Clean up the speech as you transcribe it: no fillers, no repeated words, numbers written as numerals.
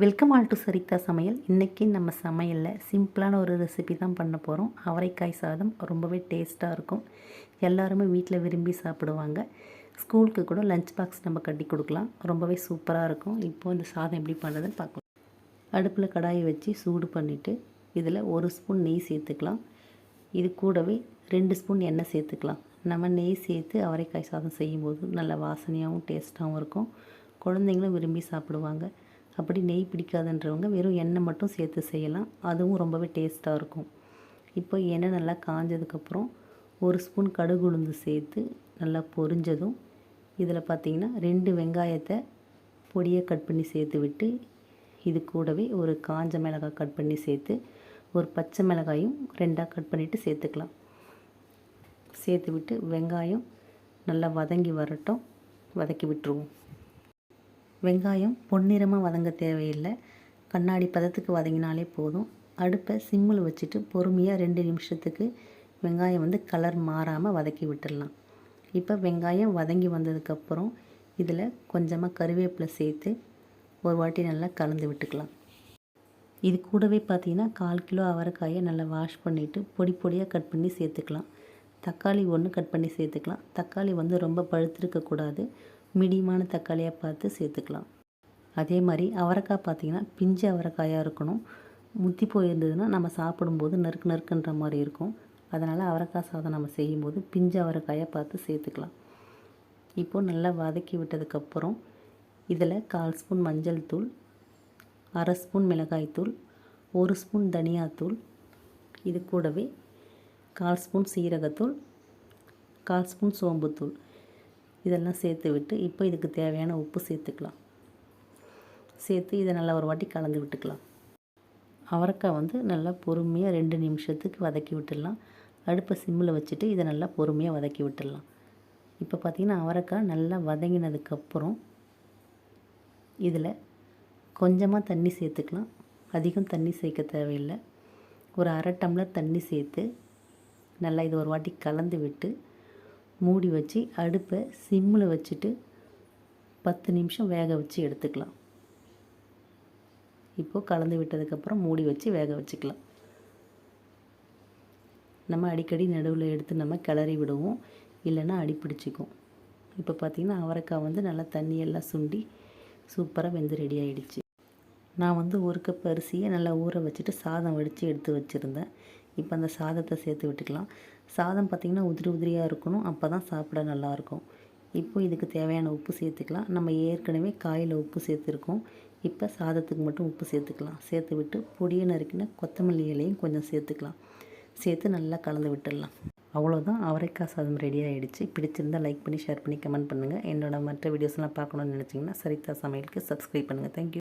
Welcome all to சரிதா சமையல். இன்றைக்கி நம்ம சமையலில் சிம்பிளான ஒரு ரெசிபி தான் பண்ண போகிறோம். அவரைக்காய் சாதம் ரொம்பவே டேஸ்ட்டாக இருக்கும். எல்லாருமே வீட்டில் விரும்பி சாப்பிடுவாங்க. ஸ்கூலுக்கு கூட லஞ்ச் பாக்ஸ் நம்ம கட்டி கொடுக்கலாம். ரொம்பவே சூப்பராக இருக்கும். இப்போது இந்த சாதம் எப்படி பண்ணுறதுன்னு பார்க்கலாம். அடுப்பில் கடாயை வச்சு சூடு பண்ணிவிட்டு இதில் 1 ஸ்பூன் நெய் சேர்த்துக்கலாம். இது கூடவே 2 ஸ்பூன் எண்ணெய் சேர்த்துக்கலாம். நம்ம நெய் சேர்த்து அவரைக்காய் சாதம் செய்யும்போது நல்ல வாசனையாகவும் டேஸ்ட்டாகவும் இருக்கும். குழந்தைங்களும் விரும்பி சாப்பிடுவாங்க. அப்படி நெய் பிடிக்காதுன்றவங்க வெறும் எண்ணெய் மட்டும் சேர்த்து செய்யலாம். அதுவும் ரொம்பவே டேஸ்ட்டாக இருக்கும். இப்போ எண்ணெய் நல்லா காஞ்சதுக்கப்புறம் 1 ஸ்பூன் கடுகு உளுந்து சேர்த்து நல்லா பொரிஞ்சதும் இதில் பார்த்திங்கன்னா 2 வெங்காயத்தை பொடியாக கட் பண்ணி சேர்த்து விட்டு, இது கூடவே ஒரு காஞ்ச மிளகாய் கட் பண்ணி சேர்த்து, ஒரு பச்சை மிளகாயும் 2ஆக கட் பண்ணிவிட்டு சேர்த்துக்கலாம். சேர்த்து விட்டு வெங்காயம் நல்லா வதங்கி வரட்டும். வதக்கி விட்டுருவோம். வெங்காயம் பொன்னிறமாக வதங்க தேவையில்லை. கண்ணாடி பதத்துக்கு வதங்கினாலே போதும். அடுப்பை சிம்மில் வச்சுட்டு பொறுமையாக 2 நிமிஷத்துக்கு வெங்காயம் கலர் மாறாமல் வதக்கி விட்டுடலாம். இப்போ வெங்காயம் வதங்கி வந்ததுக்கப்புறம் இதில் கொஞ்சமாக கருவேப்பிலை சேர்த்து ஒரு வாட்டி நல்லா கலந்து விட்டுக்கலாம். இது கூடவே பார்த்திங்கன்னா 1/4 கிலோ அவரைக்காயை நல்லா வாஷ் பண்ணிவிட்டு பொடி பொடியாக கட் பண்ணி சேர்த்துக்கலாம். தக்காளி 1 கட் பண்ணி சேர்த்துக்கலாம். தக்காளி ரொம்ப பழுத்திருக்கக்கூடாது. மீடியமான தக்காளியாக பார்த்து சேர்த்துக்கலாம். அதே மாதிரி அவரைக்காய் பார்த்திங்கன்னா பிஞ்சு அவரைக்காயாக இருக்கணும். முத்தி போயிருந்ததுன்னா நம்ம சாப்பிடும்போது நறுக்கு நறுக்குன்ற மாதிரி இருக்கும். அதனால் அவரைக்காய் சாதம் நம்ம செய்யும்போது பிஞ்சு அவரைக்காயாக பார்த்து சேர்த்துக்கலாம். இப்போது நல்லா வதக்கி விட்டதுக்கப்புறம் இதில் 1/4 ஸ்பூன் மஞ்சள் தூள், 1/2 ஸ்பூன் மிளகாய்த்தூள், 1 ஸ்பூன் தனியாத்தூள், இது கூடவே 1/4 ஸ்பூன் சீரகத்தூள், 1/4 ஸ்பூன் சோம்புத்தூள் இதெல்லாம் சேர்த்து விட்டு இப்போ இதுக்கு தேவையான உப்பு சேர்த்துக்கலாம். சேர்த்து இதை நல்லா ஒரு வாட்டி கலந்து விட்டுக்கலாம். அவரைக்காய் நல்லா பொறுமையாக 2 நிமிஷத்துக்கு வதக்கி விட்டுடலாம். அடுப்பை சிம்மில் வச்சுட்டு இதை நல்லா பொறுமையாக வதக்கி விட்டுடலாம். இப்போ பார்த்திங்கன்னா அவரைக்காய் நல்லா வதங்கினதுக்கப்புறம் இதில் கொஞ்சமாக தண்ணி சேர்த்துக்கலாம். அதிகம் தண்ணி சேர்க்க தேவையில்லை. ஒரு 1/2 டம்ளர் தண்ணி சேர்த்து நல்லா இது ஒரு வாட்டி கலந்து விட்டு மூடி வச்சு அடுப்பை சிம்மில் வச்சுட்டு 10 நிமிஷம் வேக வச்சு எடுத்துக்கலாம். இப்போது கலந்து விட்டதுக்கப்புறம் மூடி வச்சு வேக வச்சுக்கலாம். நம்ம அடிக்கடி நடுவில் எடுத்து நம்ம கிளறி விடுவோம், இல்லைன்னா அடி பிடிச்சிக்கும். இப்போ பார்த்திங்கன்னா அவரைக்காய் நல்லா தண்ணியெல்லாம் சுண்டி சூப்பராக வெந்து ரெடி ஆகிடுச்சு. நான் 1 கப் அரிசியை நல்லா ஊற வச்சுட்டு சாதம் வடித்து எடுத்து வச்சுருந்தேன். இப்போ அந்த சாதத்தை சேர்த்து விட்டுக்கலாம். சாதம் பார்த்திங்கன்னா உதிரி உதிரியாக இருக்கணும். அப்போ தான் சாப்பிட நல்லாயிருக்கும். இப்போ இதுக்கு தேவையான உப்பு சேர்த்துக்கலாம். நம்ம ஏற்கனவே காயில் உப்பு சேர்த்துருக்கோம். இப்போ சாதத்துக்கு மட்டும் உப்பு சேர்த்துக்கலாம். சேர்த்து விட்டு பொடியை நறுக்கின கொத்தமல்லி இலையும் கொஞ்சம் சேர்த்துக்கலாம். சேர்த்து நல்லா கலந்து விட்டுடலாம். அவ்வளோதான், அவரைக்காய் சாதம் ரெடி ஆகிடுச்சு. பிடிச்சிருந்தால் லைக் பண்ணி ஷேர் பண்ணி கமெண்ட் பண்ணுங்கள். என்னோட மற்ற வீடியோஸ்லாம் பார்க்கணுன்னு நினச்சிங்கன்னா சரிதா சமையலுக்கு சப்ஸ்கிரைப் பண்ணுங்கள். தேங்க்யூ.